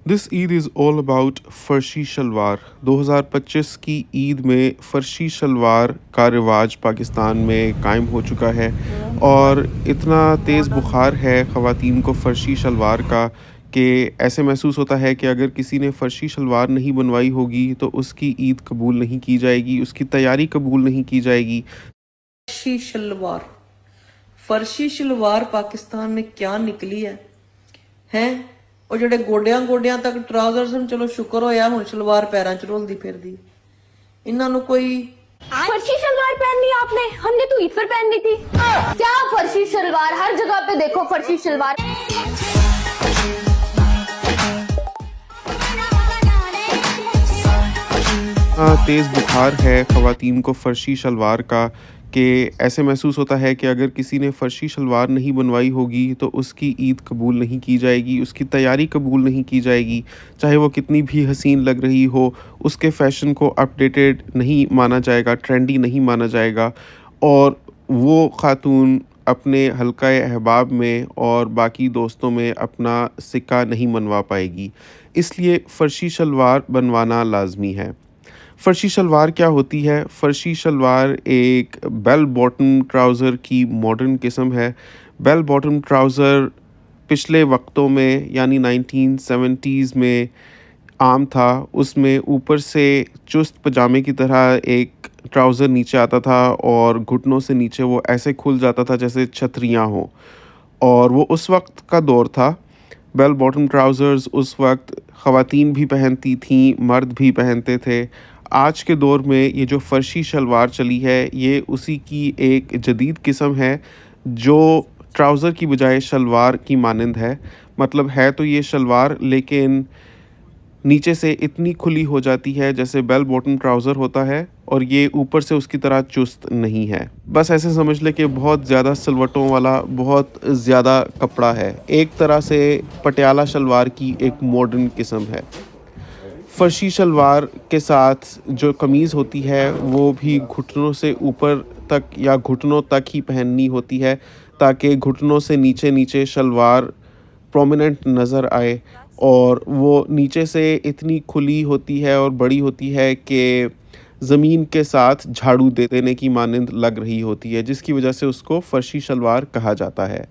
This Eid is all about farshi shalwar. 2025 की ईद में फ़र्शी शलवार का रिवाज पाकिस्तान में कायम हो चुका है और इतना तेज़ बुखार है ख़वातीन को फ़र्शी शलवार का कि ऐसे महसूस होता है कि अगर किसी ने फ़र्शी शलवार नहीं बनवाई होगी तो उसकी ईद कबूल नहीं की जाएगी, उसकी तैयारी कबूल नहीं की जाएगी। फर्शी शलवार फर्शी शलवार पाकिस्तान में क्या निकली है और ਜਿਹੜੇ ਗੋਡਿਆਂ ਤੱਕ ਟਰਾਊਜ਼ਰਸ ਨੂੰ ਚਲੋ ਸ਼ੁਕਰ ਹੋਇਆ ਹੁਣ ਸ਼ਲਵਾਰ ਪੈਰਾਂ 'ਚ ਰੋਲਦੀ ਫਿਰਦੀ ਇਹਨਾਂ ਨੂੰ ਕੋਈ फर्शी शलवार पहननी है आपने, हमने तो ईद पर पहननी थी। क्या फर्शी शलवार, हर जगह पे देखो फर्शी शलवार। तेज़ बुखार है ख़वातीन को फ़र्शी शलवार का कि ऐसे महसूस होता है कि अगर किसी ने फ़र्शी शलवार नहीं बनवाई होगी तो उसकी ईद कबूल नहीं की जाएगी, उसकी तैयारी कबूल नहीं की जाएगी। चाहे वो कितनी भी हसीन लग रही हो, उसके फ़ैशन को अपडेटेड नहीं माना जाएगा, ट्रेंडी नहीं माना जाएगा और वो ख़ातून अपने हल्क़ाए अहबाब में और बाकी दोस्तों में अपना सिक्का नहीं मनवा पाएगी। इसलिए फ़र्शी शलवार बनवाना लाज़मी है। फ़र्शी शलवार क्या होती है? फ़र्शी शलवार एक बेल बॉटम ट्राउज़र की मॉडर्न किस्म है। बेल बॉटम ट्राउज़र पिछले वक्तों में यानी 1970s में आम था। उसमें ऊपर से चुस्त पजामे की तरह एक ट्राउज़र नीचे आता था और घुटनों से नीचे वो ऐसे खुल जाता था जैसे छतरियाँ हों और वो उस वक़्त का दौर था। बेल बॉटम ट्राउज़र्स उस वक़्त ख़वातीन भी पहनती थीं, मर्द भी पहनते थे। आज के दौर में ये जो फ़र्शी शलवार चली है, ये उसी की एक जदीद किस्म है, जो ट्राउज़र की बजाय शलवार की मानंद है। मतलब है तो ये शलवार लेकिन नीचे से इतनी खुली हो जाती है जैसे बेल बॉटम ट्राउज़र होता है और ये ऊपर से उसकी तरह चुस्त नहीं है। बस ऐसे समझ लें कि बहुत ज़्यादा सिलवटों वाला बहुत ज़्यादा कपड़ा है। एक तरह से पटियाला शलवार की एक मॉडर्न किस्म है। फ़र्शी शलवार के साथ जो कमीज़ होती है वो भी घुटनों से ऊपर तक या घुटनों तक ही पहननी होती है ताकि घुटनों से नीचे शलवार प्रोमिनेंट नज़र आए और वो नीचे से इतनी खुली होती है और बड़ी होती है कि ज़मीन के साथ झाड़ू दे देने की मानंद लग रही होती है, जिसकी वजह से उसको फ़र्शी शलवार कहा जाता है।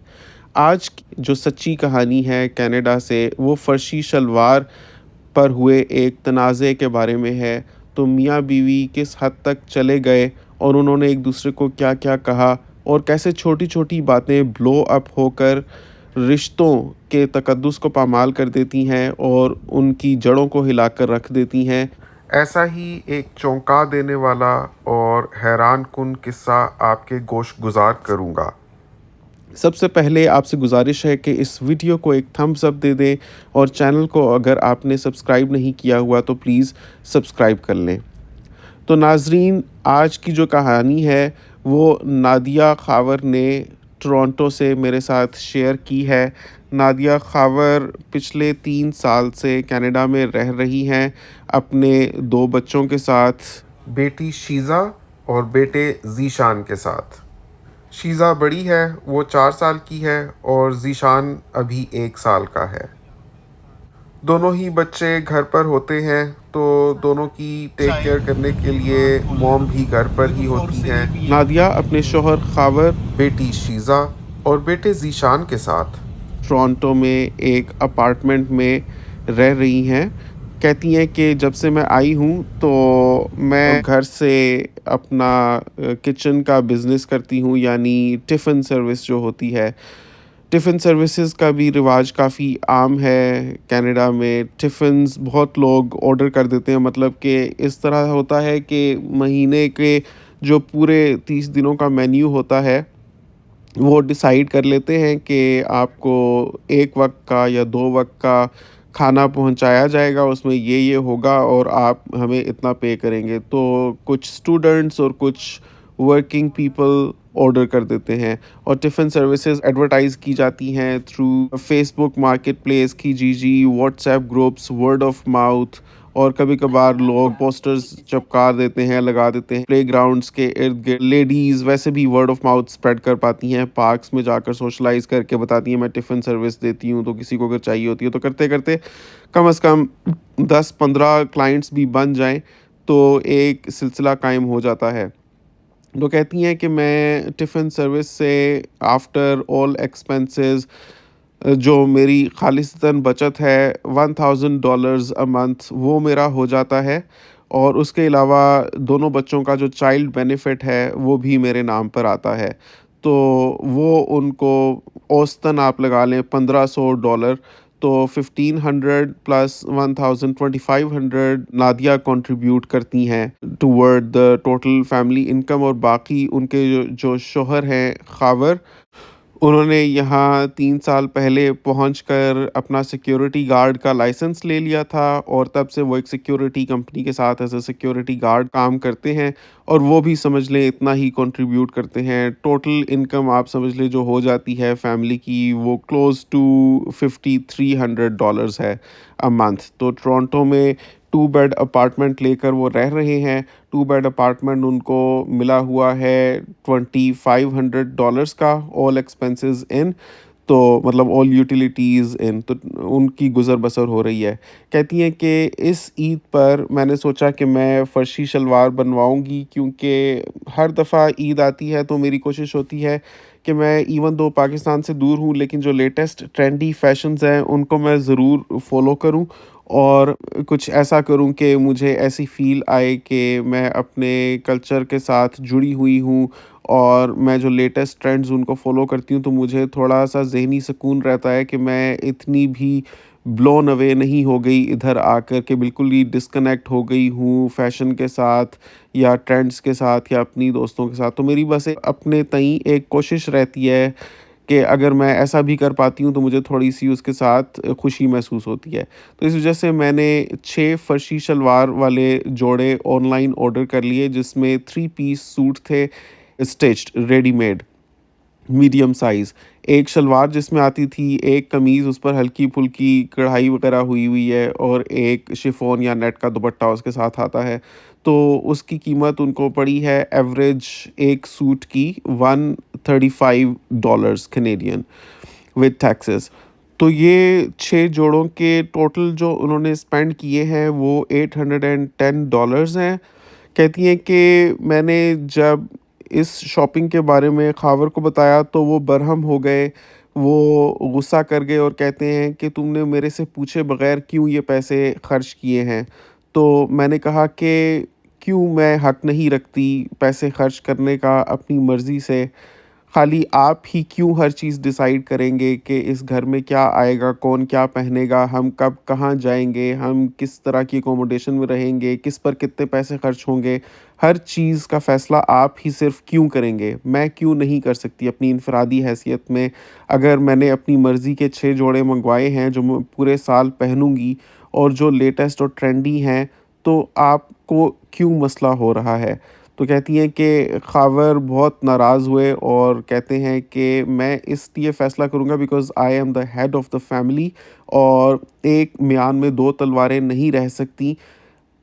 आज जो सच्ची कहानी है कनाडा से, वो फ़र्शी शलवार पर हुए एक तनाज़े के बारे में है। तो मियाँ बीवी किस हद तक चले गए और उन्होंने एक दूसरे को क्या-क्या कहा और कैसे छोटी-छोटी बातें ब्लो अप होकर रिश्तों के तकद्दुस को पामाल कर देती हैं और उनकी जड़ों को हिलाकर रख देती हैं। ऐसा ही एक चौंका देने वाला और हैरान कुन किस्सा आपके गोश गुज़ार करूँगा। सबसे पहले आपसे गुज़ारिश है कि इस वीडियो को एक थम्स अप दे दें और चैनल को अगर आपने सब्सक्राइब नहीं किया हुआ तो प्लीज़ सब्सक्राइब कर लें। तो नाज़रीन, आज की जो कहानी है वो नादिया खावर ने टोरंटो से मेरे साथ शेयर की है। नादिया खावर पिछले 3 साल से कनाडा में रह रही हैं अपने 2 बच्चों के साथ, बेटी शीज़ा और बेटे ज़ीशान के साथ। शीज़ा बड़ी है, वो 4 साल की है और ज़ीशान अभी 1 साल का है। दोनों ही बच्चे घर पर होते हैं तो दोनों की टेक केयर करने के लिए मॉम भी घर पर ही होती हैं। नादिया अपने शौहर खावर, बेटी शीज़ा और बेटे ज़ीशान के साथ टोरंटो में एक अपार्टमेंट में रह रही हैं। कहती हैं कि जब से मैं आई हूँ तो मैं घर से अपना किचन का बिज़नेस करती हूँ, यानी टिफ़िन सर्विस जो होती है। टिफ़िन सर्विसेज़ का भी रिवाज काफ़ी आम है कनाडा में। टिफ़िन्स बहुत लोग ऑर्डर कर देते हैं, मतलब कि इस तरह होता है कि महीने के जो पूरे 30 दिनों का मेन्यू होता है, वो डिसाइड कर लेते हैं कि आपको 1 वक़्त का या 2 वक़्त का खाना पहुंचाया जाएगा, उसमें ये होगा और आप हमें इतना पे करेंगे। तो कुछ स्टूडेंट्स और कुछ वर्किंग पीपल ऑर्डर कर देते हैं और टिफ़िन सर्विसेज एडवर्टाइज़ की जाती हैं through Facebook market place, kijiji, WhatsApp groups, word of mouth और कभी-कभार लोग पोस्टर्स चिपका देते हैं, लगा देते हैं प्लेग्राउंड्स के इर्द-गिर्द। लेडीज़ वैसे भी वर्ड ऑफ माउथ स्प्रेड कर पाती हैं, पार्क्स में जाकर सोशलाइज़ करके बताती हैं मैं टिफ़िन सर्विस देती हूँ, तो किसी को अगर चाहिए होती है तो करते-करते कम से कम 10-15 क्लाइंट्स भी बन जाएँ, तो एक सिलसिला कायम हो जाता है। तो कहती हैं कि मैं टिफ़िन सर्विस से आफ्टर ऑल एक्सपेंसेस जो मेरी खालिसतन बचत है $1000 अ मंथ वो मेरा हो जाता है, और उसके अलावा दोनों बच्चों का जो चाइल्ड बेनिफिट है वो भी मेरे नाम पर आता है। तो वो उनको औसतन आप लगा लें $1500, तो 1500 प्लस 1000 2500 नादिया कंट्रीब्यूट करती हैं toward the total family income. और बाकी उनके जो शौहर हैं खावर, उन्होंने यहाँ 3 साल पहले पहुँचकर अपना सिक्योरिटी गार्ड का लाइसेंस ले लिया था, और तब से वो एक सिक्योरिटी कंपनी के साथ एज़ अ सिक्योरिटी गार्ड काम करते हैं, और वो भी समझ लें इतना ही कंट्रीब्यूट करते हैं। टोटल इनकम आप समझ लें जो हो जाती है फैमिली की, वो क्लोज़ टू $5300 है अ मंथ। तो टोरंटो में 2 बेड अपार्टमेंट लेकर वो रह रहे हैं। 2 बेड अपार्टमेंट उनको मिला हुआ है $2500 का, ऑल एक्सपेंसेस इन, तो मतलब ऑल यूटिलिटीज़ इन, तो उनकी गुज़र बसर हो रही है। कहती हैं कि इस ईद पर मैंने सोचा कि मैं फ़र्शी शलवार बनवाऊँगी, क्योंकि हर दफ़ा ईद आती है तो मेरी कोशिश होती है कि मैं इवन दो पाकिस्तान से दूर हूँ, लेकिन जो लेटेस्ट ट्रेंडी फ़ैशंस हैं उनको मैं ज़रूर फ़ॉलो करूँ, और कुछ ऐसा करूँ कि मुझे ऐसी फ़ील आए कि मैं अपने कल्चर के साथ जुड़ी हुई हूँ, और मैं जो लेटेस्ट ट्रेंड्स उनको फ़ॉलो करती हूँ, तो मुझे थोड़ा-सा ज़हनी सुकून रहता है कि मैं इतनी भी ब्लोन अवे नहीं हो गई इधर आकर के बिल्कुल ही डिस्कनेक्ट हो गई हूँ फ़ैशन के साथ या ट्रेंड्स के साथ या अपनी दोस्तों के साथ। तो मेरी बस एक अपने तई एक कोशिश रहती है कि अगर मैं ऐसा भी कर पाती हूँ तो मुझे थोड़ी-सी उसके साथ खुशी महसूस होती है। तो इस वज़ह से मैंने 6 फ़र्शी शलवार वाले जोड़े ऑनलाइन ऑर्डर कर लिए, जिसमें 3 पीस सूट थे स्टिच्ड रेडीमेड मीडियम साइज़। एक शलवार जिसमें आती थी, एक कमीज़ उस पर हल्की-फुल्की कढ़ाई वगैरह हुई हुई है, और एक शिफॉन या नेट का दुपट्टा उसके साथ आता है। तो उसकी कीमत उनको पड़ी है एवरेज एक सूट की $135 कैनेडियन विद टैक्सेस। तो ये 6 जोड़ों के टोटल जो उन्होंने स्पेंड किए हैं वो $810 हैं। कहती हैं कि मैंने जब इस शॉपिंग के बारे में ख़ावर को बताया तो वो बरहम हो गए, वो गुस्सा कर गए और कहते हैं कि तुमने मेरे से पूछे बगैर क्यों ये पैसे खर्च किए हैं। तो मैंने कहा कि क्यों मैं हक़ नहीं रखती पैसे खर्च करने का अपनी मर्ज़ी से, खाली आप ही क्यों हर चीज़ डिसाइड करेंगे कि इस घर में क्या आएगा, कौन क्या पहनेगा, हम कब कहाँ जाएँगे, हम किस तरह की अकोमोडेशन में रहेंगे, किस पर कितने पैसे खर्च होंगे, हर चीज़ का फ़ैसला आप ही सिर्फ़ क्यों करेंगे? मैं क्यों नहीं कर सकती अपनी इनफ़रादी हैसियत में? अगर मैंने अपनी मर्ज़ी के 6 जोड़े मँगवाए हैं जो मैं पूरे साल पहनूँगी और जो लेटेस्ट और ट्रेंडी हैं, तो आपको क्यों मसला हो रहा है? तो कहती हैं कि ख़ावर बहुत नाराज़ हुए और कहते हैं कि मैं इसलिए फ़ैसला करूँगा because I am the head of the family, और एक म्यान में 2 तलवारें नहीं रह सकती।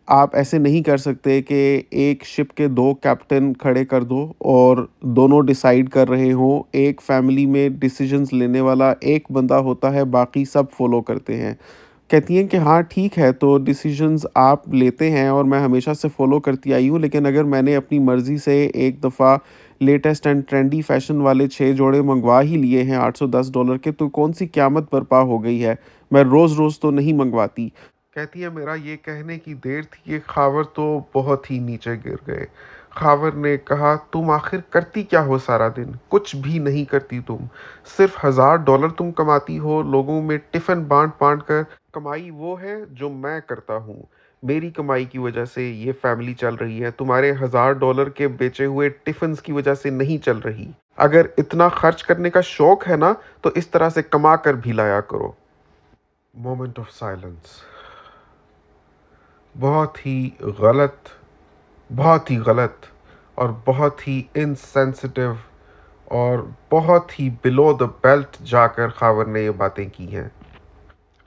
आप ऐसे नहीं कर सकते कि एक शिप के 2 कैप्टन खड़े कर दो और दोनों डिसाइड कर रहे हों। एक फैमिली में डिसीजंस लेने वाला एक बंदा होता है, बाकी सब फ़ॉलो करते हैं। कहती हैं कि हाँ ठीक है, तो डिसीजंस आप लेते हैं और मैं हमेशा से फ़ॉलो करती आई हूँ, लेकिन अगर मैंने अपनी मर्ज़ी से एक दफ़ा लेटेस्ट एंड ट्रेंडी फ़ैशन वाले 6 जोड़े मँगवा ही लिए हैं $810 के, तो कौन-सी क़यामत बर्पा हो गई है? मैं रोज़-रोज़ तो नहीं मँगवाती। कहती है मेरा ये कहने की देर थी कि ख़ावर तो बहुत ही नीचे गिर गए। ख़ावर ने कहा, तुम आखिर करती क्या हो सारा दिन? कुछ भी नहीं करती तुम। सिर्फ़ $1000 तुम कमाती हो, लोगों में टिफ़िन बाँट-बाँट कर। कमाई वो है जो मैं करता हूँ। मेरी कमाई की वजह से ये फैमिली चल रही है, तुम्हारे $1000 के बेचे हुए टिफ़िन्स की वजह से नहीं चल रही। अगर इतना खर्च करने का शौक है ना, तो इस तरह से कमा कर भी लाया करो। Moment of silence. बहुत ही गलत, बहुत ही गलत और बहुत ही इनसेंसिटिव और बहुत ही बिलो द बेल्ट जाकर ख़ावर ने ये बातें की हैं।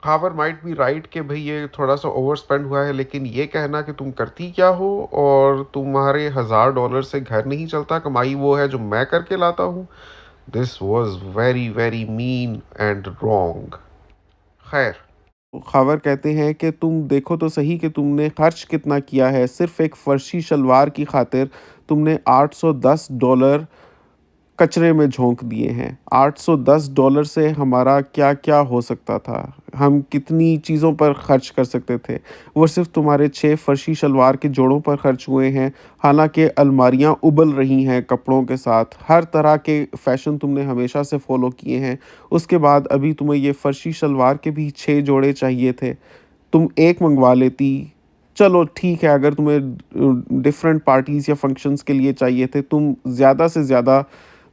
खावर माइट बी राइट कि भाई ये थोड़ा सा ओवर स्पेंड हुआ है, लेकिन ये कहना कि तुम करती क्या हो और तुम्हारे $1000 से घर नहीं चलता, कमाई वो है जो मैं करके लाता हूँ, this was very very mean and wrong. खैर, खबर कहते हैं कि तुम देखो तो सही कि तुमने खर्च कितना किया है। सिर्फ एक फर्शी शलवार की खातिर तुमने $810 कचरे में झोंक दिए हैं। $810 से हमारा क्या क्या हो सकता था, हम कितनी चीज़ों पर खर्च कर सकते थे। वो सिर्फ तुम्हारे 6 फर्शी शलवार के जोड़ों पर खर्च हुए हैं, हालांकि अलमारियां उबल रही हैं कपड़ों के साथ। हर तरह के फ़ैशन तुमने हमेशा से फॉलो किए हैं, उसके बाद अभी तुम्हें ये फर्शी शलवार के भी 6 जोड़े चाहिए थे। तुम एक मंगवा लेती, चलो ठीक है, अगर तुम्हें डिफरेंट पार्टीज़ या फंक्शंस के लिए चाहिए थे, तुम ज़्यादा से ज़्यादा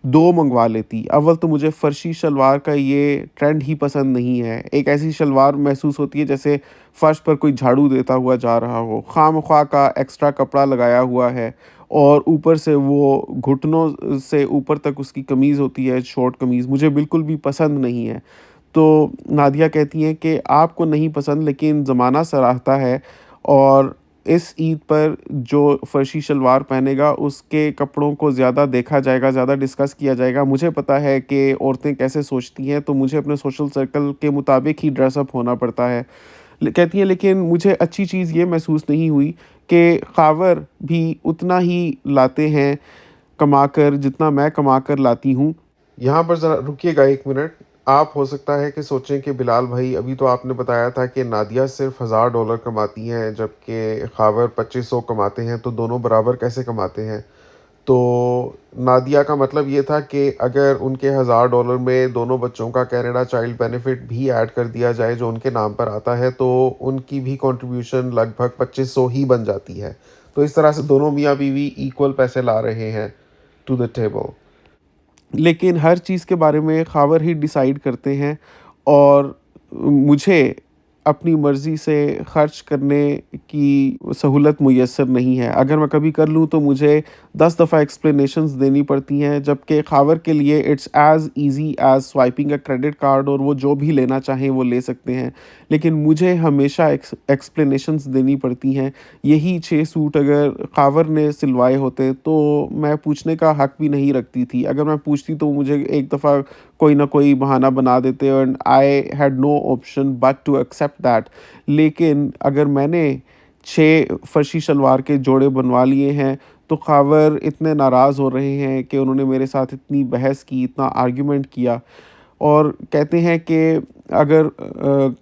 2 मंगवा लेती। अव्वल तो मुझे फ़र्शी शलवार का ये ट्रेंड ही पसंद नहीं है। एक ऐसी शलवार महसूस होती है जैसे फ़र्श पर कोई झाड़ू देता हुआ जा रहा हो, खामख़्वाह का एक्स्ट्रा कपड़ा लगाया हुआ है और ऊपर से वो घुटनों से ऊपर तक उसकी कमीज़ होती है, शॉर्ट कमीज़, मुझे बिल्कुल भी पसंद नहीं है। तो नादिया कहती हैं कि आपको नहीं पसंद, लेकिन ज़माना सराहता है और इस ईद पर जो फर्शी शलवार पहनेगा उसके कपड़ों को ज़्यादा देखा जाएगा, ज़्यादा डिस्कस किया जाएगा। मुझे पता है कि औरतें कैसे सोचती हैं, तो मुझे अपने सोशल सर्कल के मुताबिक ही ड्रेसअप होना पड़ता है। कहती हैं, लेकिन मुझे अच्छी चीज़ ये महसूस नहीं हुई कि खावर भी उतना ही लाते हैं कमा कर जितना मैं कमा कर लाती हूँ। यहाँ पर ज़रा रुकिएगा 1 मिनट। आप हो सकता है कि सोचें कि बिलाल भाई, अभी तो आपने बताया था कि नादिया सिर्फ $1000 कमाती हैं जबकि खावर 2500 कमाते हैं, तो दोनों बराबर कैसे कमाते हैं? तो नादिया का मतलब ये था कि अगर उनके $1000 में दोनों बच्चों का कनाडा चाइल्ड बेनिफिट भी ऐड कर दिया जाए जो उनके नाम पर आता है, तो उनकी भी कंट्रीब्यूशन लगभग 2500 ही बन जाती है। तो इस तरह से दोनों मियाँ बीवी इक्वल पैसे ला रहे हैं टू द टेबल। लेकिन हर चीज़ के बारे में खावर ही डिसाइड करते हैं और मुझे अपनी मर्ज़ी से ख़र्च करने की सहूलत मुयस्सर नहीं है। अगर मैं कभी कर लूँ तो मुझे 10 दफ़ा एक्सप्लेनेशंस देनी पड़ती हैं, जबकि खावर के लिए it's as easy as swiping a credit card और वो जो भी लेना चाहें वो ले सकते हैं। लेकिन मुझे हमेशा एक्सप्लेनेशंस देनी पड़ती हैं। यही 6 सूट अगर खावर ने सिलवाए होते तो मैं पूछने का हक़ भी नहीं रखती थी। अगर मैं पूछती तो मुझे एक दफ़ा कोई ना कोई बहाना बना देते and I had no option but to accept that. लेकिन अगर मैंने 6 फर्शी शलवार के जोड़े बनवा लिए हैं तो खावर इतने नाराज़ हो रहे हैं कि उन्होंने मेरे साथ इतनी बहस की, इतना आर्ग्यूमेंट किया और कहते हैं कि अगर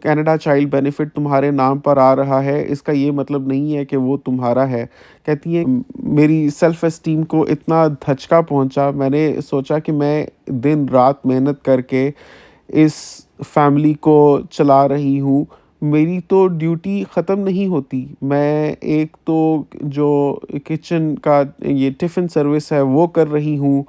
कनाडा चाइल्ड बेनिफिट तुम्हारे नाम पर आ रहा है, इसका ये मतलब नहीं है कि वो तुम्हारा है। कहती हैं, मेरी सेल्फ़ एस्टीम को इतना धचका पहुंचा, मैंने सोचा कि मैं दिन रात मेहनत करके इस फैमिली को चला रही हूँ, मेरी तो ड्यूटी ख़त्म नहीं होती। मैं एक तो जो किचन का ये टिफ़िन सर्विस है वो कर रही हूँ,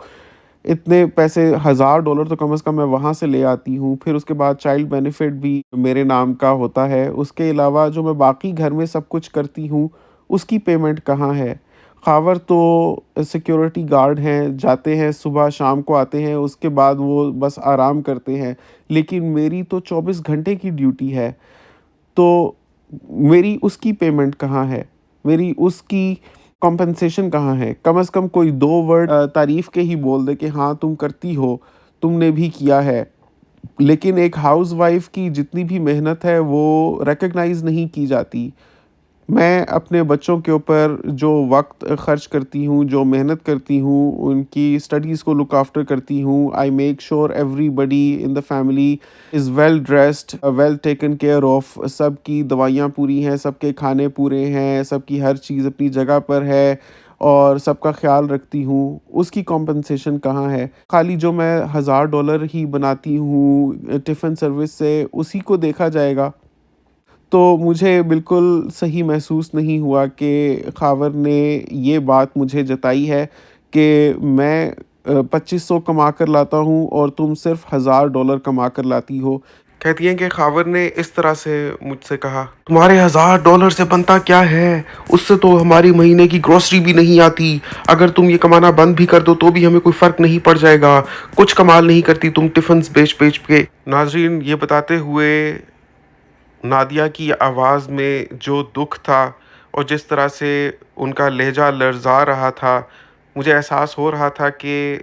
इतने पैसे $1000 तो कम से कम मैं वहाँ से ले आती हूँ। फिर उसके बाद चाइल्ड बेनिफिट भी मेरे नाम का होता है। उसके अलावा जो मैं बाकी घर में सब कुछ करती हूँ उसकी पेमेंट कहाँ है? खावर तो सिक्योरिटी गार्ड हैं, जाते हैं सुबह शाम को आते हैं, उसके बाद वो बस आराम करते हैं। लेकिन मेरी तो 24 घंटे की ड्यूटी है, तो मेरी उसकी पेमेंट कहाँ है? मेरी उसकी कॉम्पेंसेशन कहाँ है? कम से कम कोई 2 वर्ड तारीफ़ के ही बोल दे कि हाँ तुम करती हो, तुमने भी किया है। लेकिन एक हाउसवाइफ़ की जितनी भी मेहनत है वो रिकॉग्नाइज़ नहीं की जाती। मैं अपने बच्चों के ऊपर जो वक़्त ख़र्च करती हूँ, जो मेहनत करती हूँ, उनकी स्टडीज़ को लुक आफ्टर करती हूँ। I make sure everybody in the family is well dressed, well taken care of, सबकी दवाइयाँ पूरी हैं, सबके खाने पूरे हैं, सबकी हर चीज़ अपनी जगह पर है और सबका ख़्याल रखती हूँ। उसकी कॉम्पेंसेशन कहाँ है? खाली जो मैं $1000 ही बनाती हूँ टिफ़िन सर्विस से, उसी को देखा जाएगा। तो मुझे बिल्कुल सही महसूस नहीं हुआ कि खावर ने ये बात मुझे जताई है कि मैं 2500 कमा कर लाता हूँ और तुम सिर्फ $1000 कमा कर लाती हो। कहती हैं कि खावर ने इस तरह से मुझसे कहा, तुम्हारे $1000 से बनता क्या है? उससे तो हमारी महीने की ग्रोसरी भी नहीं आती। अगर तुम ये कमाना बंद भी कर दो तो भी हमें कोई फ़र्क नहीं पड़ जाएगा। कुछ कमाल नहीं करती तुम टिफ़िन्स बेच बेच के। नाजरीन, ये बताते हुए नादिया की आवाज़ में जो दुख था और जिस तरह से उनका लहजा लर्ज़ा रहा था, मुझे एहसास हो रहा था कि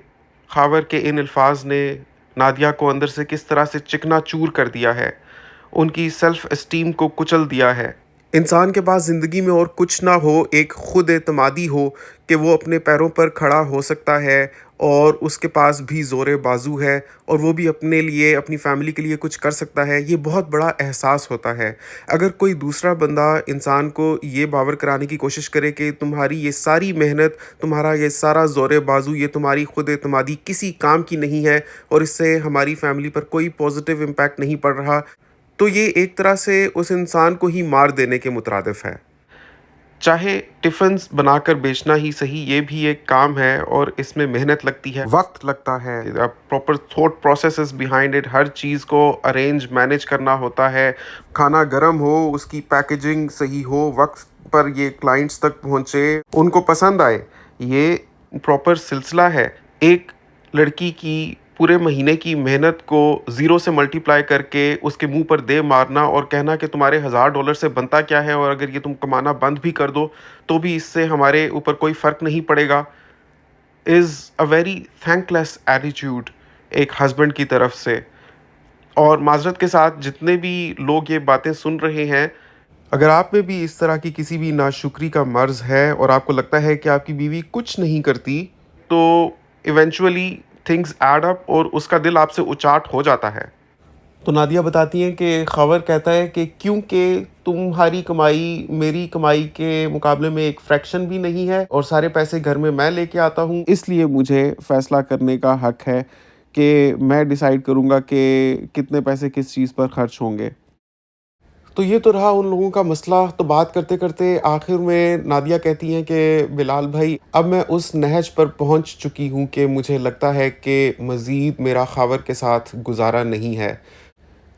ख़ावर के इन अल्फाज़ ने नादिया को अंदर से किस तरह से चिकनाचूर कर दिया है, उनकी सेल्फ़ एस्टीम को कुचल दिया है। इंसान के पास ज़िंदगी में और कुछ ना हो, एक खुद एतमादी हो कि वो अपने पैरों पर खड़ा हो सकता है और उसके पास भी ज़ोर बाज़ू है और वो भी अपने लिए, अपनी फ़ैमिली के लिए कुछ कर सकता है, ये बहुत बड़ा एहसास होता है। अगर कोई दूसरा बंदा इंसान को ये बावर कराने की कोशिश करे कि तुम्हारी ये सारी मेहनत, तुम्हारा ये सारा ज़ोर बाज़ू, ये तुम्हारी खुद एतमादी किसी काम की नहीं है और इससे हमारी फ़ैमिली पर कोई पॉज़िटिव इम्पैक्ट नहीं पड़ रहा, तो ये एक तरह से उस इंसान को ही मार देने के मुतरादिफ है। चाहे टिफ़िन्स बनाकर बेचना ही सही, ये भी एक काम है और इसमें मेहनत लगती है, वक्त लगता है, proper thought processes behind it, हर चीज़ को अरेंज मैनेज करना होता है। खाना गर्म हो, उसकी पैकेजिंग सही हो, वक्त पर ये क्लाइंट्स तक पहुँचे, उनको पसंद आए, ये प्रॉपर सिलसिला है। एक लड़की की पूरे महीने की मेहनत को ज़ीरो से मल्टीप्लाई करके उसके मुंह पर दे मारना और कहना कि तुम्हारे $1000 से बनता क्या है और अगर ये तुम कमाना बंद भी कर दो तो भी इससे हमारे ऊपर कोई फ़र्क नहीं पड़ेगा, is a very thankless attitude एक हस्बैंड की तरफ से। और माजरत के साथ जितने भी लोग ये बातें सुन रहे हैं, अगर आप में भी इस तरह की किसी भी नाशुक्री का मर्ज़ है और आपको लगता है कि आपकी बीवी कुछ नहीं करती, तो इवेंचुअली थिंग्स ऐड अप और उसका दिल आपसे उचाट हो जाता है। तो नादिया बताती हैं कि ख़ावर कहता है कि क्योंकि तुम्हारी कमाई मेरी कमाई के मुकाबले में एक फ्रैक्शन भी नहीं है और सारे पैसे घर में मैं लेके आता हूँ, इसलिए मुझे फ़ैसला करने का हक है कि मैं डिसाइड करूँगा कि कितने पैसे किस चीज़ पर खर्च होंगे। तो ये तो रहा उन लोगों का मसला। तो बात करते-करते आखिर में नादिया कहती हैं कि बिलाल भाई, अब मैं उस नहज पर पहुंच चुकी हूं कि मुझे लगता है कि मज़ीद मेरा ख़ावर के साथ गुज़ारा नहीं है।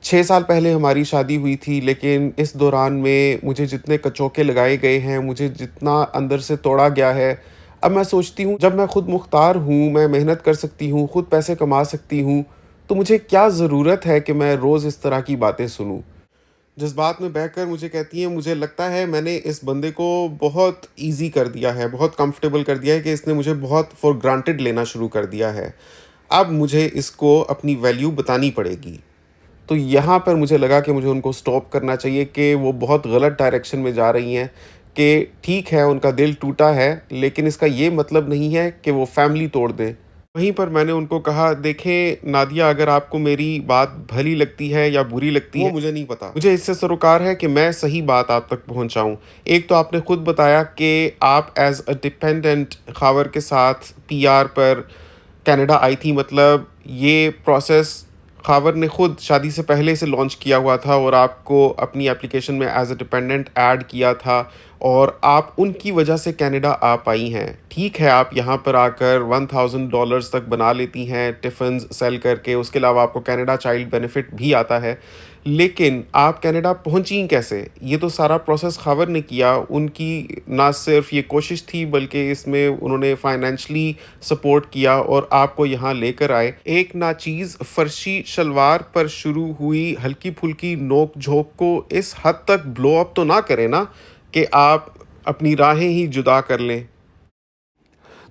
6 साल पहले हमारी शादी हुई थी, लेकिन इस दौरान में मुझे जितने कचौके लगाए गए हैं, मुझे जितना अंदर से तोड़ा गया है, अब मैं सोचती हूँ जब मैं खुद मुख्तार हूँ, मैं मेहनत कर सकती हूँ, खुद पैसे कमा सकती हूँ, तो मुझे क्या ज़रूरत है कि मैं रोज़ इस तरह की बातें सुनूँ। जज़्बात में बहकर मुझे कहती हैं, मुझे लगता है मैंने इस बंदे को बहुत ईज़ी कर दिया है, बहुत कंफर्टेबल कर दिया है कि इसने मुझे बहुत फॉर ग्रांटेड लेना शुरू कर दिया है। अब मुझे इसको अपनी वैल्यू बतानी पड़ेगी। तो यहाँ पर मुझे लगा कि मुझे उनको स्टॉप करना चाहिए कि वो बहुत गलत डायरेक्शन में जा रही हैं, कि ठीक है उनका दिल टूटा है, लेकिन इसका ये मतलब नहीं है कि वो फ़ैमिली तोड़ दें। वहीं पर मैंने उनको कहा, देखें नादिया, अगर आपको मेरी बात भली लगती है या बुरी लगती है, वो मुझे नहीं पता। मुझे इससे सरोकार है कि मैं सही बात आप तक पहुंचाऊं। एक तो आपने खुद बताया कि आप एज़ अ डिपेंडेंट ख़ावर के साथ पीआर पर कनाडा आई थी, मतलब ये प्रोसेस ख़ावर ने खुद शादी से पहले से लॉन्च किया हुआ था और आपको अपनी एप्लीकेशन में एज़ अ डिपेंडेंट ऐड किया था और आप उनकी वजह से कनाडा आ पाई हैं। ठीक है, आप यहाँ पर आकर $1000 तक बना लेती हैं टिफ़िन्स सेल करके, उसके अलावा आपको कनाडा चाइल्ड बेनिफिट भी आता है, लेकिन आप कनाडा पहुँची कैसे? ये तो सारा प्रोसेस ख़ावर ने किया। उनकी ना सिर्फ ये कोशिश थी बल्कि इसमें उन्होंने फाइनेंशियली सपोर्ट किया और आपको यहाँ लेकर आए। एक नाचीज़ फ़र्शी शलवार पर शुरू हुई हल्की-फुल्की नोक-झोंक को इस हद तक ब्लो अप तो ना करें ना कि आप अपनी राहें ही जुदा कर लें।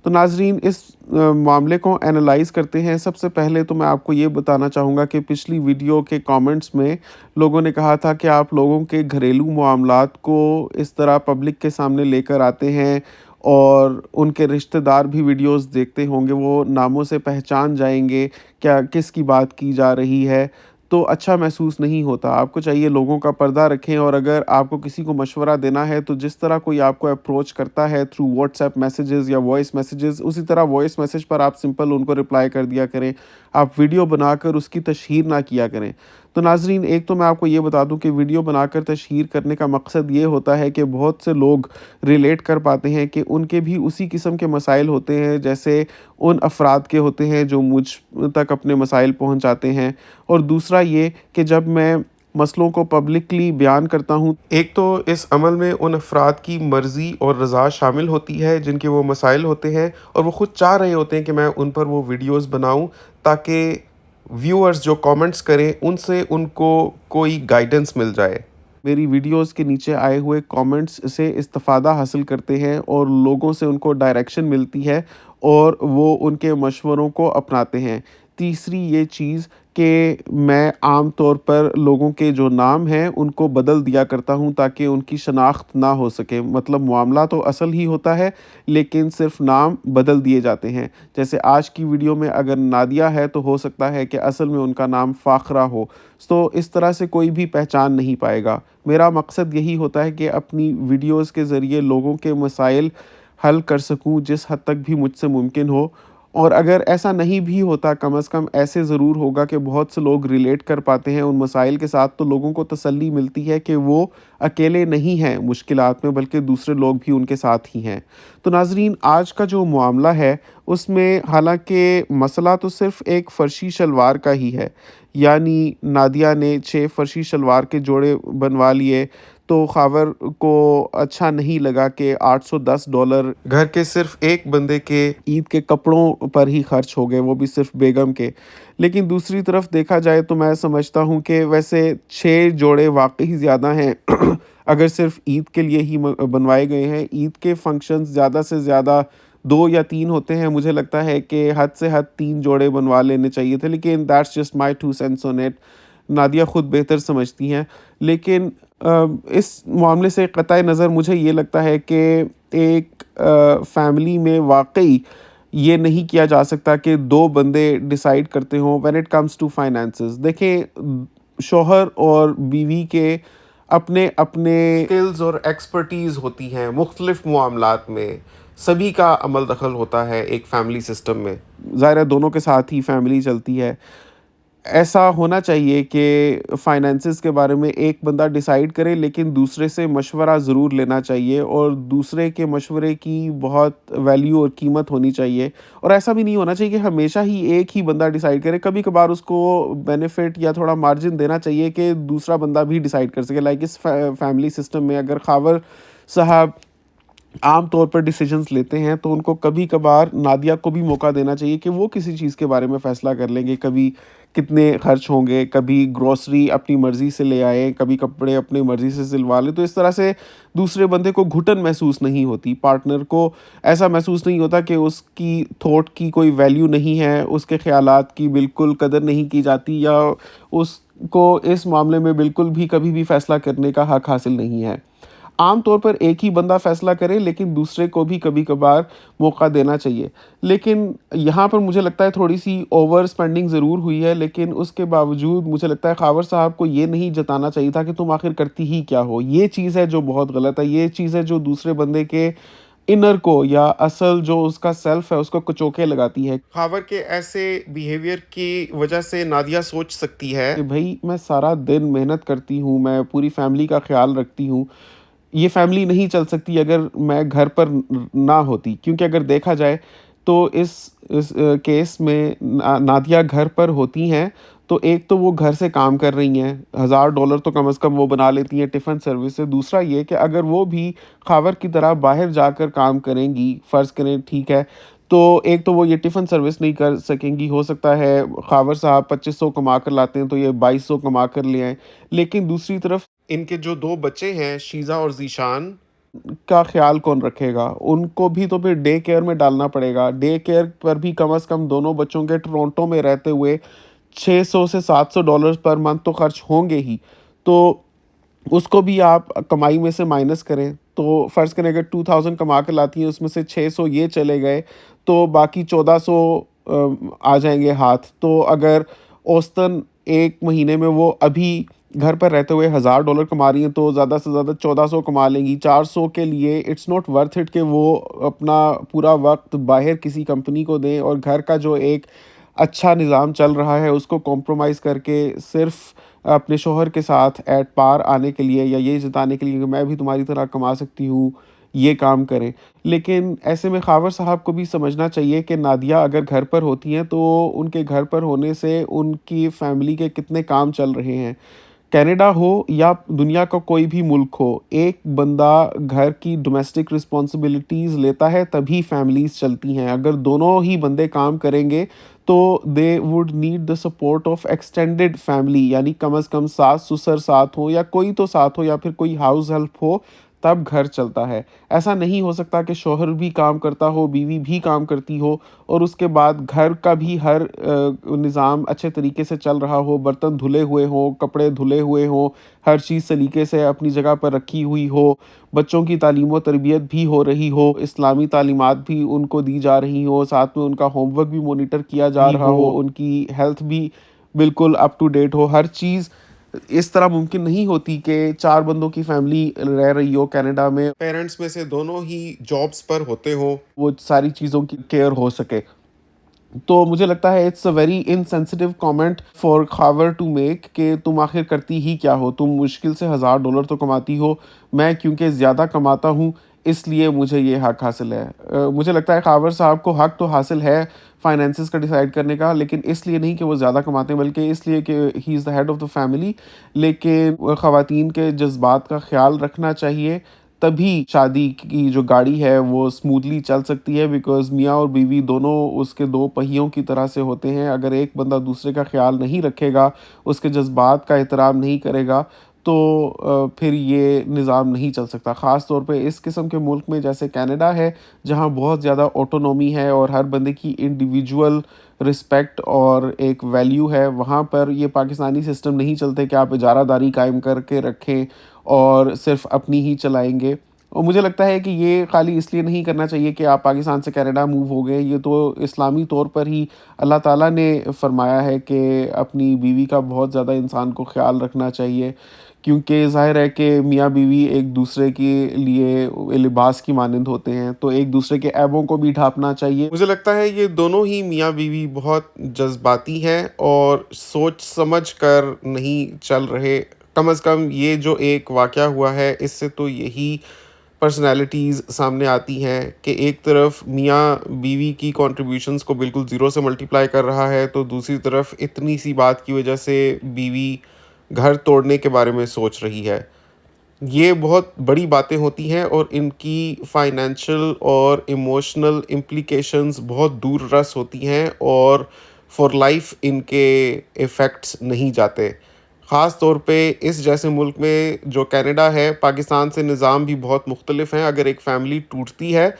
तो नाज़रीन, इस मामले को एनालाइज़ करते हैं। सबसे पहले तो मैं आपको ये बताना चाहूँगा कि पिछली वीडियो के कमेंट्स में लोगों ने कहा था कि आप लोगों के घरेलू मामलात को इस तरह पब्लिक के सामने लेकर आते हैं और उनके रिश्तेदार भी वीडियोस देखते होंगे, वो नामों से पहचान जाएँगे क्या किसकी बात की जा रही है, तो अच्छा महसूस नहीं होता। आपको चाहिए लोगों का पर्दा रखें और अगर आपको किसी को मशवरा देना है तो जिस तरह कोई आपको अप्रोच करता है थ्रू व्हाट्सएप मैसेजेस या वॉइस मैसेजेस, उसी तरह वॉइस मैसेज पर आप सिंपल उनको रिप्लाई कर दिया करें। आप वीडियो बनाकर उसकी तशहीर ना किया करें। तो नाज़रीन, एक तो मैं आपको ये बता दूं कि वीडियो बनाकर तशहीर करने का मकसद ये होता है कि बहुत से लोग रिलेट कर पाते हैं कि उनके भी उसी किस्म के मसाइल होते हैं जैसे उन अफराद के होते हैं जो मुझ तक अपने मसाइल पहुंचाते हैं। और दूसरा ये कि जब मैं मसलों को पब्लिकली बयान करता हूँ, एक तो इस अमल में उन अफराद की मर्ज़ी और रज़ा शामिल होती है जिनके वो मसाइल होते हैं और वो ख़ुद चाह रहे होते हैं कि मैं उन पर वो वीडियोस बनाऊं ताकि व्यूअर्स जो कमेंट्स करें उनसे उनको कोई गाइडेंस मिल जाए। मेरी वीडियोस के नीचे आए हुए कमेंट्स से इस्तिफ़ादा हासिल करते हैं और लोगों से उनको डायरेक्शन मिलती है और वो उनके मशवरों को अपनाते हैं। तीसरी ये चीज़ कि मैं आम तौर पर लोगों के जो नाम हैं उनको बदल दिया करता हूँ ताकि उनकी शनाख्त ना हो सके। मतलब मामला तो असल ही होता है लेकिन सिर्फ़ नाम बदल दिए जाते हैं। जैसे आज की वीडियो में अगर नादिया है तो हो सकता है कि असल में उनका नाम फ़ाखरा हो। तो इस तरह से कोई भी पहचान नहीं पाएगा। मेरा मकसद यही होता है कि अपनी वीडियोज़ के ज़रिए लोगों के मसाइल हल कर सकूँ जिस हद तक भी मुझसे मुमकिन हो। और अगर ऐसा नहीं भी होता कम से कम ऐसे ज़रूर होगा कि बहुत से लोग रिलेट कर पाते हैं उन मसाइल के साथ, तो लोगों को तसल्ली मिलती है कि वो अकेले नहीं हैं मुश्किलात में, बल्कि दूसरे लोग भी उनके साथ ही हैं। तो नाज़रीन, आज का जो मामला है उसमें हालांकि मसला तो सिर्फ़ एक फ़र्शी शलवार का ही है। यानी नादिया ने 6 फ़र्शी शलवार के जोड़े बनवा लिए तो ख़ावर को अच्छा नहीं लगा कि $810 घर के सिर्फ़ एक बंदे के ईद के कपड़ों पर ही खर्च हो गए, वो भी सिर्फ़ बेगम के। लेकिन दूसरी तरफ देखा जाए तो मैं समझता हूँ कि वैसे 6 जोड़े वाक़ई ज़्यादा हैं अगर सिर्फ़ ईद के लिए ही बनवाए गए हैं। ईद के फंक्शंस ज़्यादा से ज़्यादा 2 या 3 होते हैं। मुझे लगता है कि हद से हद 3 जोड़े बनवा लेने चाहिए थे, लेकिन that's just my 2 cents on it. Nadia ख़ुद बेहतर समझती हैं। लेकिन इस मामले से क़तई नज़र मुझे ये लगता है कि एक फ़ैमिली में वाक़ई ये नहीं किया जा सकता कि 2 बंदे डिसाइड करते हों when it comes to finances. देखें, शौहर और बीवी के अपने-अपने स्किल्स और एक्सपर्टीज़ होती हैं मुख्तलिफ़ मामलात में। सभी का अमल दखल होता है एक फ़ैमिली सिस्टम में। ज़ाहिर है दोनों के साथ ही फ़ैमिली चलती है। ऐसा होना चाहिए कि फाइनेंसेस के बारे में एक बंदा डिसाइड करे, लेकिन दूसरे से मशवरा ज़रूर लेना चाहिए और दूसरे के मशवरे की बहुत वैल्यू और कीमत होनी चाहिए। और ऐसा भी नहीं होना चाहिए कि हमेशा ही एक ही बंदा डिसाइड करे। कभी-कभार उसको बेनिफिट या थोड़ा मार्जिन देना चाहिए कि दूसरा बंदा भी डिसाइड कर सके। लाइक इस फैमिली सिस्टम में अगर ख़ावर साहब आम तौर पर डिसीजंस लेते हैं तो उनको कभी-कभार नादिया को भी मौका देना चाहिए कि वो किसी चीज़ के बारे में फ़ैसला कर लेंगे। कभी कितने खर्च होंगे, कभी ग्रोसरी अपनी मर्ज़ी से ले आएँ, कभी कपड़े अपनी मर्ज़ी से सिलवा लें। तो इस तरह से दूसरे बंदे को घुटन महसूस नहीं होती, पार्टनर को ऐसा महसूस नहीं होता कि उसकी थॉट की कोई वैल्यू नहीं है, उसके ख़यालात की बिल्कुल कदर नहीं की जाती या उसको इस मामले में बिल्कुल भी कभी भी फ़ैसला करने का हक़ हासिल नहीं है। आम तौर पर एक ही बंदा फ़ैसला करे, लेकिन दूसरे को भी कभी-कभार मौका देना चाहिए। लेकिन यहाँ पर मुझे लगता है थोड़ी-सी ओवर स्पेंडिंग ज़रूर हुई है, लेकिन उसके बावजूद मुझे लगता है ख़ावर साहब को ये नहीं जताना चाहिए था कि तुम आखिर करती ही क्या हो? ये चीज़ है जो बहुत गलत है। ये चीज़ है जो दूसरे बंदे के इनर को या असल जो उसका सेल्फ है उसको कचोके लगाती है। ख़ावर के ऐसे बिहेवियर की वजह से नादिया सोच सकती है कि भई मैं सारा दिन मेहनत करती हूँ, मैं पूरी फ़ैमिली का ख़्याल रखती हूँ। ये फैमिली नहीं चल सकती अगर मैं घर पर ना होती, क्योंकि अगर देखा जाए तो इस केस में नादिया घर पर होती हैं तो एक तो वो घर से काम कर रही हैं, $1000 तो कम से कम वो बना लेती हैं टिफ़िन सर्विस से। दूसरा ये कि अगर वो भी ख़ावर की तरह बाहर जाकर काम करेंगी, फ़र्ज़ करें ठीक है, तो एक तो वो ये टिफ़िन सर्विस नहीं कर सकेंगी। हो सकता है ख़ावर साहब 2500 कमा कर लाते हैं तो ये 2200 कमा कर ले आएँ। लेकिन दूसरी तरफ इनके जो 2 बच्चे हैं शीज़ा और ज़ीशान का ख़्याल कौन रखेगा? उनको भी तो फिर डे केयर में डालना पड़ेगा। डे केयर पर भी कम से कम दोनों बच्चों के टोरंटो में रहते हुए 600 से $700 पर मंथ तो खर्च होंगे ही। तो उसको भी आप कमाई में से माइनस करें, तो फ़र्ज़ करें अगर 2000 कमा के लाती हैं उसमें से 600 ये चले गए तो बाकी 1400 आ जाएँगे हाथ। तो अगर औसतन 1 महीने में वो अभी घर पर रहते हुए $1000 कमा रही हैं तो ज़्यादा से ज़्यादा 1400 कमा लेंगी। 400 के लिए इट्स नॉट वर्थ इट कि वो अपना पूरा वक़्त बाहर किसी कंपनी को दें और घर का जो एक अच्छा निज़ाम चल रहा है उसको कॉम्प्रोमाइज़ करके सिर्फ़ अपने शौहर के साथ एट पार आने के लिए या ये जताने के लिए कि मैं भी तुम्हारी तरह कमा सकती हूँ, ये काम करें। लेकिन ऐसे में ख़ावर साहब को भी समझना चाहिए कि नादिया अगर घर पर होती हैं तो उनके घर पर होने से उनकी फ़ैमिली के कितने काम चल रहे हैं। कनाडा हो या दुनिया का कोई भी मुल्क हो, एक बंदा घर की डोमेस्टिक रिस्पॉन्सिबिलिटीज़ लेता है तभी फैमिलीज़ चलती हैं। अगर दोनों ही बंदे काम करेंगे तो they would need the support of extended family, यानी कम से कम सास ससुर साथ हो या कोई तो साथ हो या फिर कोई हाउस हेल्प हो, तब घर चलता है। ऐसा नहीं हो सकता कि शौहर भी काम करता हो, बीवी भी काम करती हो और उसके बाद घर का भी हर निज़ाम अच्छे तरीके से चल रहा हो, बर्तन धुले हुए हों, कपड़े धुले हुए हों, हर चीज़ सलीके से अपनी जगह पर रखी हुई हो, बच्चों की तालीम व तरबियत भी हो रही हो, इस्लामी तालीमात भी उनको दी जा रही हो, साथ में उनका होमवर्क भी मॉनिटर किया जा रहा हो, उनकी हेल्थ भी बिल्कुल अप टू डेट हो। हर चीज़ इस तरह मुमकिन नहीं होती कि 4 बंदों की फैमिली रह रही हो कनाडा में, पेरेंट्स में से दोनों ही जॉब्स पर होते हो, वो सारी चीज़ों की केयर हो सके। तो मुझे लगता है it's a very insensitive comment for Khawar to make कि तुम आखिर करती ही क्या हो, तुम मुश्किल से $1000 तो कमाती हो, मैं क्योंकि ज़्यादा कमाता हूँ इसलिए मुझे ये हक हासिल है। मुझे लगता है खावर साहब को हक तो हासिल है फाइनेंसिस का डिसाइड करने का, लेकिन इसलिए नहीं कि वो ज़्यादा कमाते हैं बल्कि इसलिए कि he is the head of the family. लेकिन ख़वातीन के जज्बात का ख़्याल रखना चाहिए, तभी शादी की जो गाड़ी है वो स्मूथली चल सकती है, बिकॉज़ मियाँ और बीवी दोनों उसके 2 पहियों की तरह से होते हैं। अगर एक बंदा दूसरे का ख़्याल नहीं रखेगा, उसके जज्बात का एहतराम नहीं करेगा, तो फिर ये निज़ाम नहीं चल सकता। ख़ास तौर पे इस किस्म के मुल्क में जैसे कनाडा है, जहाँ बहुत ज़्यादा ऑटोनॉमी है और हर बंदे की इंडिविजुअल रिस्पेक्ट और एक वैल्यू है। वहाँ पर ये पाकिस्तानी सिस्टम नहीं चलते कि आप इजारादारी कायम करके रखें और सिर्फ़ अपनी ही चलाएँगे। और मुझे लगता है कि ये खाली इसलिए नहीं करना चाहिए कि आप पाकिस्तान से कनाडा मूव हो गए, ये तो इस्लामी तौर पर ही अल्लाह ताला ने फ़रमाया है कि अपनी बीवी का बहुत ज़्यादा इंसान को ख़्याल रखना चाहिए, क्योंकि ज़ाहिर है कि मियाँ बीवी एक दूसरे के लिए लिबास की मानंद होते हैं, तो एक दूसरे के ऐबों को भी ढाँपना चाहिए। मुझे लगता है ये दोनों ही मियाँ बीवी बहुत जज़्बाती हैं और सोच समझ कर नहीं चल रहे। कम से कम ये जो एक वाक़या हुआ है, इससे तो यही पर्सनैलिटीज़ सामने आती हैं कि एक तरफ मियाँ बीवी की कंट्रीब्यूशंस को बिल्कुल ज़ीरो से मल्टीप्लाई कर रहा है, तो दूसरी तरफ इतनी सी बात की वजह से बीवी घर तोड़ने के बारे में सोच रही है। ये बहुत बड़ी बातें होती हैं और इनकी फाइनेंशियल और इमोशनल इम्प्लिकेशंस बहुत दूर रस होती हैं और फॉर लाइफ इनके इफ़ेक्ट्स नहीं जाते। ख़ास तौर पे इस जैसे मुल्क में जो कनाडा है, पाकिस्तान से निज़ाम भी बहुत मुख्तलिफ हैं। अगर एक फ़ैमिली टूटती है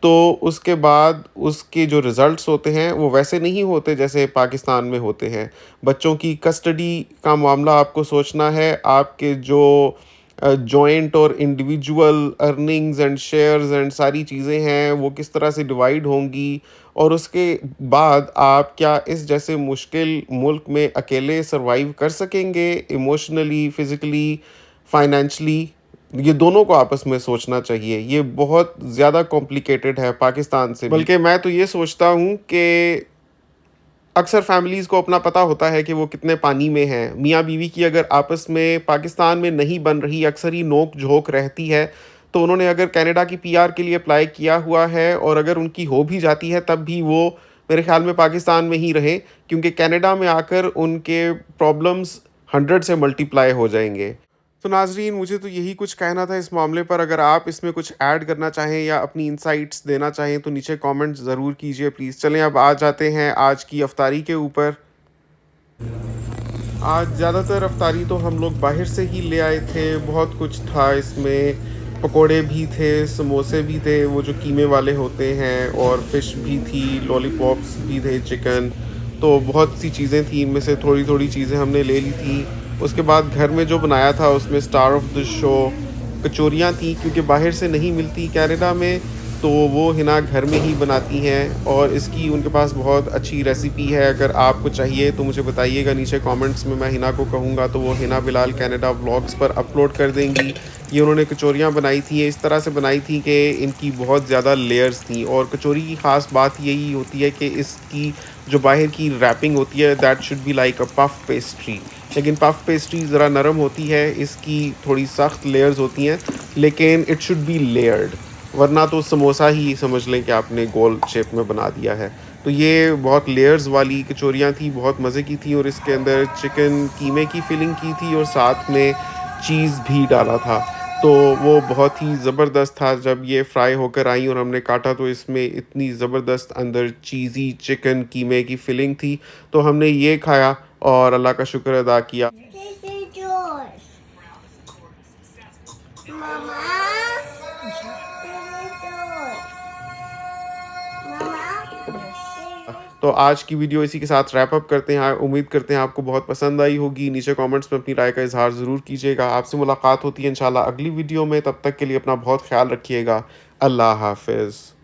तो उसके बाद उसके जो रिज़ल्ट्स होते हैं वो वैसे नहीं होते जैसे पाकिस्तान में होते हैं। बच्चों की कस्टडी का मामला आपको सोचना है, आपके जो जॉइंट और individual earnings and shares and सारी चीज़ें हैं वो किस तरह से डिवाइड होंगी, और उसके बाद आप क्या इस जैसे मुश्किल मुल्क में अकेले सर्वाइव कर सकेंगे इमोशनली, फ़िज़िकली, फ़ाइनेंशियली। ये दोनों को आपस में सोचना चाहिए। ये बहुत ज़्यादा कॉम्प्लिकेटेड है पाकिस्तान से भी। बल्कि मैं तो ये सोचता हूँ कि अक्सर फैमिलीज़ को अपना पता होता है कि वो कितने पानी में हैं। मियाँ बीवी की अगर आपस में पाकिस्तान में नहीं बन रही, अक्सर ही नोक-झोंक रहती है, तो उन्होंने अगर कनाडा की पीआर के लिए अप्लाई किया हुआ है और अगर उनकी हो भी जाती है तब भी वो मेरे ख़्याल में पाकिस्तान में ही रहें, क्योंकि कनाडा में आकर उनके प्रॉब्लम्स 100 से मल्टीप्लाई हो जाएँगे। तो नाज़रीन, मुझे तो यही कुछ कहना था इस मामले पर। अगर आप इसमें कुछ ऐड करना चाहें या अपनी इनसाइट्स देना चाहें तो नीचे कमेंट ज़रूर कीजिए प्लीज़। चलें अब आ जाते हैं आज की अफ्तारी के ऊपर। आज ज़्यादातर अफ्तारी तो हम लोग बाहर से ही ले आए थे। बहुत कुछ था इसमें, पकोड़े भी थे, समोसे भी थे वो जो कीमे वाले होते हैं, और फ़िश भी थी, लॉलीपॉप्स भी थे, चिकन, तो बहुत सी चीज़ें थी। इनमें से थोड़ी थोड़ी चीज़ें हमने ले ली थी। उसके बाद घर में जो बनाया था उसमें स्टार ऑफ द शो कचौरियाँ थी, क्योंकि बाहर से नहीं मिलती कनाडा में, तो वो हिना घर में ही बनाती हैं और इसकी उनके पास बहुत अच्छी रेसिपी है। अगर आपको चाहिए तो मुझे बताइएगा नीचे कमेंट्स में, मैं हिना को कहूँगा तो वो हिना बिलाल कनाडा व्लॉग्स पर अपलोड कर देंगी। ये उन्होंने कचौरियाँ बनाई थी, इस तरह से बनाई थी कि इनकी बहुत ज़्यादा लेयर्स थी, और कचौरी की ख़ास बात यही होती है कि इसकी जो बाहर की रैपिंग होती है that should be like a puff pastry, लेकिन पफ पेस्ट्री ज़रा नरम होती है, इसकी थोड़ी सख्त लेयर्स होती हैं, लेकिन इट शुड बी लेयर्ड, वरना तो समोसा ही समझ लें कि आपने गोल शेप में बना दिया है। तो ये बहुत लेयर्स वाली कचौरियाँ थी, बहुत मज़े की थी और इसके अंदर चिकन कीमे की फिलिंग की थी और साथ में चीज़ भी डाला था। तो वो बहुत ही ज़बरदस्त था जब ये फ्राई होकर आई और हमने काटा तो इसमें इतनी ज़बरदस्त अंदर चीज़ी चिकन कीमे की फिलिंग थी। तो हमने ये खाया और अल्लाह का शुक्र अदा किया। This is yours. Mama. This is yours. Mama. तो आज की वीडियो इसी के साथ रैप अप करते हैं। उम्मीद करते हैं आपको बहुत पसंद आई होगी। नीचे कमेंट्स में अपनी राय का इज़हार ज़रूर कीजिएगा। आपसे मुलाकात होती है इंशाल्लाह अगली वीडियो में। तब तक के लिए अपना बहुत ख़्याल रखिएगा। अल्लाह हाफ़िज़।